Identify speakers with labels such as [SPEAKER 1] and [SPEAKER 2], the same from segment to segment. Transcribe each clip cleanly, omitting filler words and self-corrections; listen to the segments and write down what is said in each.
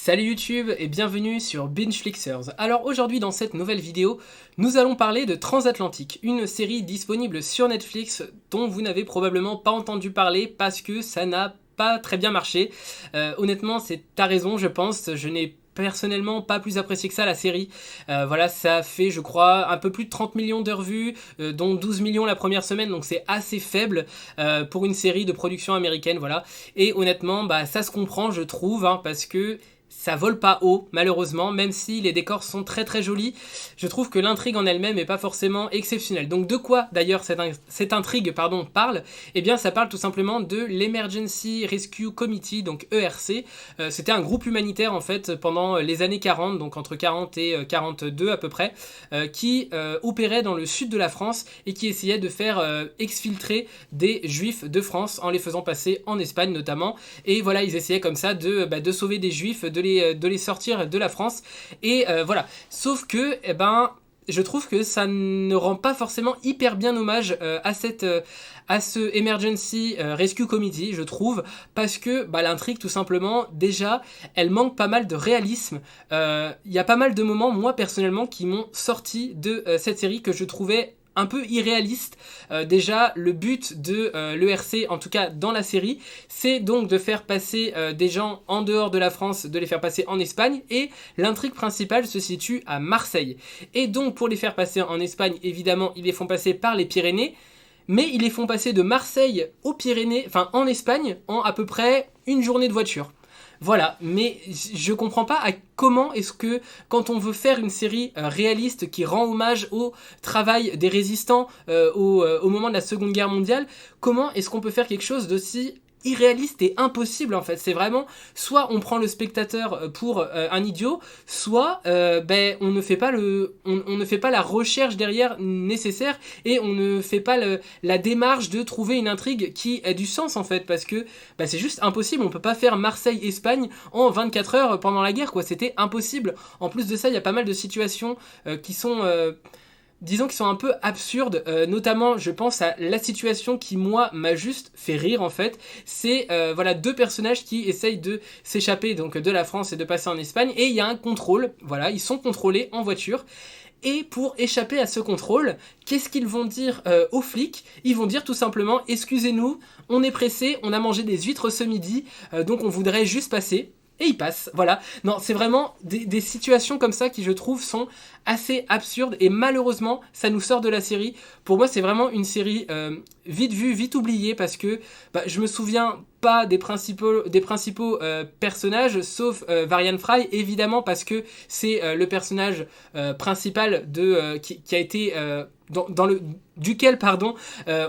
[SPEAKER 1] Salut YouTube et bienvenue sur BingeFlixers. Alors aujourd'hui dans cette nouvelle vidéo, nous allons parler de Transatlantique, une série disponible sur Netflix dont vous n'avez probablement pas entendu parler parce que ça n'a pas très bien marché. Honnêtement, t'as raison, je pense, je n'ai personnellement pas plus apprécié que ça la série. Voilà, ça fait je crois un peu plus de 30 millions d'heures vues, dont 12 millions la première semaine, donc c'est assez faible pour une série de production américaine, voilà. Et honnêtement, ça se comprend je trouve, hein, parce que ça vole pas haut, malheureusement, même si les décors sont très très jolis. Je trouve que l'intrigue en elle-même est pas forcément exceptionnelle. Donc de quoi d'ailleurs cette intrigue parle? Eh bien ça parle tout simplement de l'Emergency Rescue Committee, donc ERC. C'était un groupe humanitaire en fait pendant les années 40, donc entre 40 et 42 à peu près, qui opérait dans le sud de la France et qui essayait de faire exfiltrer des juifs de France en les faisant passer en Espagne notamment. Et voilà, ils essayaient comme ça de sauver des juifs, de les sortir de la France. Et voilà. Sauf que, je trouve que ça ne rend pas forcément hyper bien hommage à ce Emergency Rescue Committee, je trouve, parce que l'intrigue, tout simplement, déjà, elle manque pas mal de réalisme. Il y a pas mal de moments, moi, personnellement, qui m'ont sorti de cette série que je trouvais un peu irréaliste. Déjà, le but de l'ERC, en tout cas dans la série, c'est donc de faire passer des gens en dehors de la France, de les faire passer en Espagne, et l'intrigue principale se situe à Marseille. Et donc, pour les faire passer en Espagne, évidemment, ils les font passer par les Pyrénées, mais ils les font passer de Marseille aux Pyrénées, enfin en Espagne, en à peu près une journée de voiture. Voilà, mais je comprends pas comment est-ce que, quand on veut faire une série réaliste qui rend hommage au travail des résistants au moment de la Seconde Guerre mondiale, comment est-ce qu'on peut faire quelque chose d'aussi irréaliste et impossible en fait? C'est vraiment, soit on prend le spectateur pour un idiot, soit on ne fait pas on ne fait pas la recherche derrière nécessaire, et on ne fait pas la démarche de trouver une intrigue qui a du sens en fait, parce que c'est juste impossible. On peut pas faire Marseille-Espagne en 24 heures pendant la guerre, quoi. C'était impossible. En plus de ça, il y a pas mal de situations qui sont disons qu'ils sont un peu absurdes, notamment je pense à la situation qui moi m'a juste fait rire en fait. C'est voilà, deux personnages qui essayent de s'échapper donc de la France et de passer en Espagne, et il y a un contrôle, voilà, ils sont contrôlés en voiture. Et pour échapper à ce contrôle, qu'est-ce qu'ils vont dire aux flics? Ils vont dire tout simplement: excusez-nous, on est pressé, on a mangé des huîtres ce midi, donc on voudrait juste passer. Et ils passent, voilà. Non, c'est vraiment des situations comme ça qui, je trouve, sont assez absurdes, et malheureusement, ça nous sort de la série. Pour moi, c'est vraiment une série vite vue, vite oubliée, parce que je me souviens pas des principaux personnages, sauf Varian Fry, évidemment, parce que c'est le personnage principal qui a été duquel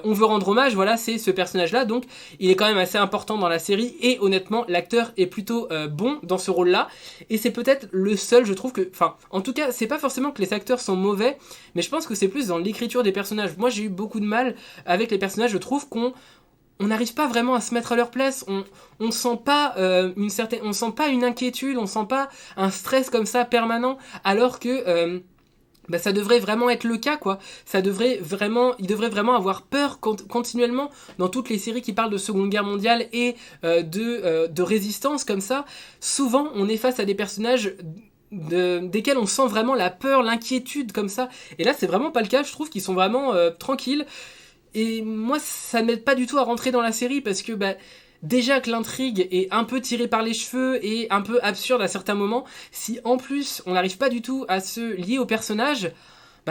[SPEAKER 1] on veut rendre hommage. Voilà, c'est ce personnage là, donc il est quand même assez important dans la série, et honnêtement l'acteur est plutôt bon dans ce rôle là, et c'est peut-être le seul, je trouve, que, enfin en tout cas c'est pas forcément que les acteurs sont mauvais, mais je pense que c'est plus dans l'écriture des personnages. Moi j'ai eu beaucoup de mal avec les personnages, je trouve qu'on n'arrive pas vraiment à se mettre à leur place, on sent pas on sent pas une inquiétude, on sent pas un stress comme ça permanent, alors que ça devrait vraiment être le cas, quoi. Il devrait vraiment avoir peur continuellement dans toutes les séries qui parlent de Seconde Guerre mondiale et de résistance comme ça. Souvent, on est face à des personnages desquels on sent vraiment la peur, l'inquiétude comme ça. Et là, c'est vraiment pas le cas. Je trouve qu'ils sont vraiment tranquilles. Et moi, ça ne m'aide pas du tout à rentrer dans la série, parce que déjà que l'intrigue est un peu tirée par les cheveux et un peu absurde à certains moments, si en plus on n'arrive pas du tout à se lier au personnage,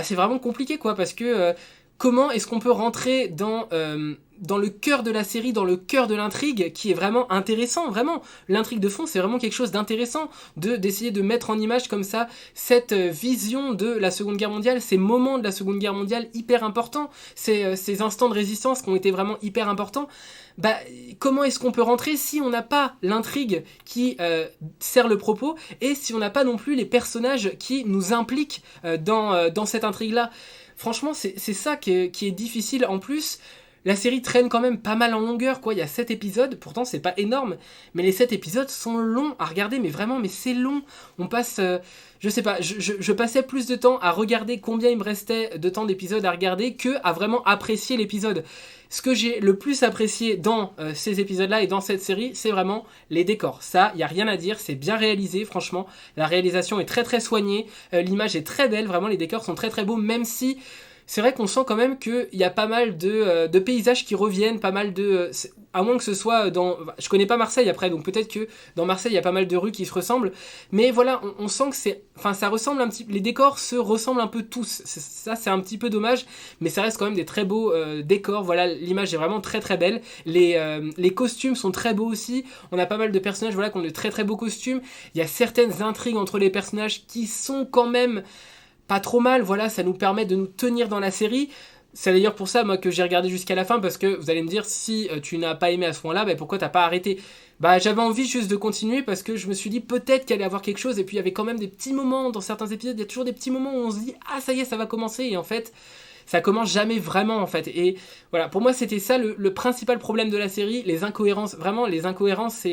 [SPEAKER 1] c'est vraiment compliqué, quoi, parce que comment est-ce qu'on peut rentrer dans le cœur de la série, dans le cœur de l'intrigue, qui est vraiment intéressant, vraiment. L'intrigue de fond, c'est vraiment quelque chose d'intéressant, d'essayer de mettre en image comme ça cette vision de la Seconde Guerre mondiale, ces moments de la Seconde Guerre mondiale hyper importants, ces instants de résistance qui ont été vraiment hyper importants. Comment est-ce qu'on peut rentrer si on n'a pas l'intrigue qui sert le propos, et si on n'a pas non plus les personnages qui nous impliquent dans cette intrigue-là? Franchement, c'est ça qui est difficile. En plus, la série traîne quand même pas mal en longueur, quoi. Il y a 7 épisodes, pourtant c'est pas énorme, mais les 7 épisodes sont longs à regarder, mais vraiment, mais c'est long. On passe, je sais pas, je passais plus de temps à regarder combien il me restait de temps d'épisode à regarder que à vraiment apprécier l'épisode. Ce que j'ai le plus apprécié dans ces épisodes-là et dans cette série, c'est vraiment les décors. Ça, il n'y a rien à dire, c'est bien réalisé, franchement. La réalisation est très très soignée, l'image est très belle, vraiment les décors sont très très beaux, même si c'est vrai qu'on sent quand même qu'il y a pas mal de paysages qui reviennent, pas mal de... à moins que ce soit dans... Je connais pas Marseille après, donc peut-être que dans Marseille, il y a pas mal de rues qui se ressemblent. Mais voilà, on sent que c'est... Enfin, ça ressemble un petit... Les décors se ressemblent un peu tous. Ça, c'est un petit peu dommage, mais ça reste quand même des très beaux décors. Voilà, l'image est vraiment très très belle. Les costumes sont très beaux aussi. On a pas mal de personnages voilà, qui ont de très très beaux costumes. Il y a certaines intrigues entre les personnages qui sont quand même... pas trop mal, voilà, ça nous permet de nous tenir dans la série. C'est d'ailleurs pour ça, moi, que j'ai regardé jusqu'à la fin, parce que vous allez me dire, si tu n'as pas aimé à ce point-là, bah, pourquoi t'as pas arrêté? Bah, j'avais envie juste de continuer, parce que je me suis dit, peut-être qu'il allait y avoir quelque chose, et puis il y avait quand même des petits moments, dans certains épisodes, il y a toujours des petits moments où on se dit, ah, ça y est, ça va commencer, et en fait... ça commence jamais vraiment en fait. Et voilà, pour moi c'était ça le principal problème de la série, les incohérences. Vraiment, les incohérences,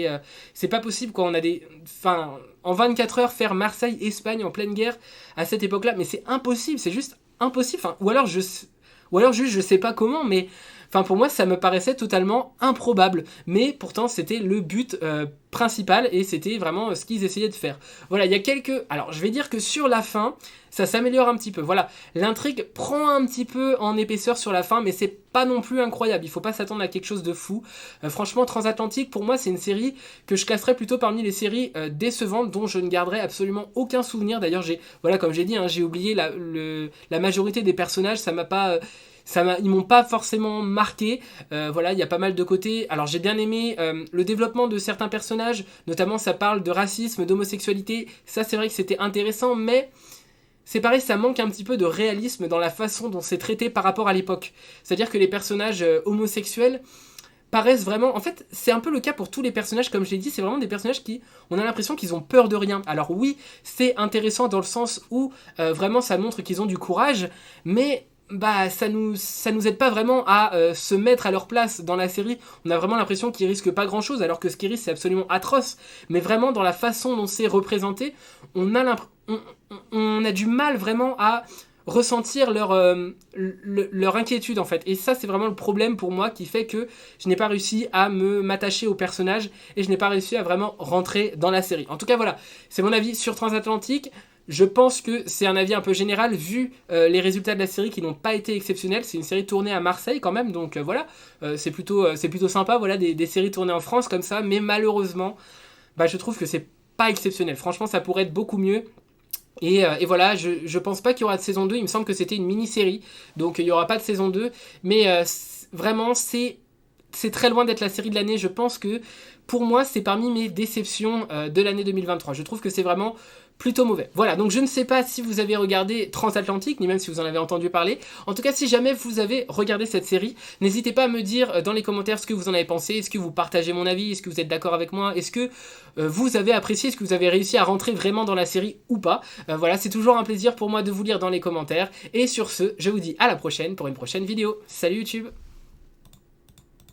[SPEAKER 1] c'est pas possible quoi. On a des... Enfin, en 24 heures, faire Marseille-Espagne en pleine guerre à cette époque-là, mais c'est impossible, c'est juste impossible. Enfin, ou alors juste je sais pas comment, mais... Enfin, pour moi, ça me paraissait totalement improbable. Mais pourtant, c'était le but principal et c'était vraiment ce qu'ils essayaient de faire. Voilà, il y a quelques... Alors, je vais dire que sur la fin, ça s'améliore un petit peu. Voilà, l'intrigue prend un petit peu en épaisseur sur la fin, mais c'est pas non plus incroyable. Il faut pas s'attendre à quelque chose de fou. Franchement, Transatlantique, pour moi, c'est une série que je classerais plutôt parmi les séries décevantes dont je ne garderai absolument aucun souvenir. D'ailleurs, voilà, comme j'ai dit, hein, j'ai oublié la majorité des personnages. Ça m'a pas... ils m'ont pas forcément marqué. Voilà, il y a pas mal de côtés. Alors j'ai bien aimé le développement de certains personnages, notamment ça parle de racisme, d'homosexualité. Ça c'est vrai que c'était intéressant, mais c'est pareil, ça manque un petit peu de réalisme dans la façon dont c'est traité par rapport à l'époque. C'est-à-dire que les personnages homosexuels paraissent vraiment... En fait, c'est un peu le cas pour tous les personnages, comme je l'ai dit, c'est vraiment des personnages qui... On a l'impression qu'ils ont peur de rien. Alors oui, c'est intéressant dans le sens où vraiment ça montre qu'ils ont du courage, mais... bah ça nous aide pas vraiment à se mettre à leur place dans la série. On a vraiment l'impression qu'ils risquent pas grand chose alors que ce qu'ils risquent c'est absolument atroce, mais vraiment dans la façon dont c'est représenté on a du mal vraiment à ressentir leur inquiétude en fait, et ça c'est vraiment le problème pour moi qui fait que je n'ai pas réussi à m'attacher au personnage et je n'ai pas réussi à vraiment rentrer dans la série. En tout cas voilà, c'est mon avis sur Transatlantique. Je pense que c'est un avis un peu général vu les résultats de la série qui n'ont pas été exceptionnels. C'est une série tournée à Marseille quand même, donc voilà, c'est plutôt sympa, voilà, des séries tournées en France comme ça, mais malheureusement, bah, je trouve que c'est pas exceptionnel. Franchement, ça pourrait être beaucoup mieux. Et voilà, je pense pas qu'il y aura de saison 2, il me semble que c'était une mini-série, donc il y aura pas de saison 2, mais vraiment, c'est très loin d'être la série de l'année. Je pense que pour moi, c'est parmi mes déceptions de l'année 2023. Je trouve que c'est vraiment plutôt mauvais. Voilà, donc je ne sais pas si vous avez regardé Transatlantique, ni même si vous en avez entendu parler. En tout cas, si jamais vous avez regardé cette série, n'hésitez pas à me dire dans les commentaires ce que vous en avez pensé. Est-ce que vous partagez mon avis? Est-ce que vous êtes d'accord avec moi? Est-ce que vous avez apprécié? Est-ce que vous avez réussi à rentrer vraiment dans la série ou pas? Voilà, c'est toujours un plaisir pour moi de vous lire dans les commentaires. Et sur ce, je vous dis à la prochaine pour une prochaine vidéo. Salut YouTube!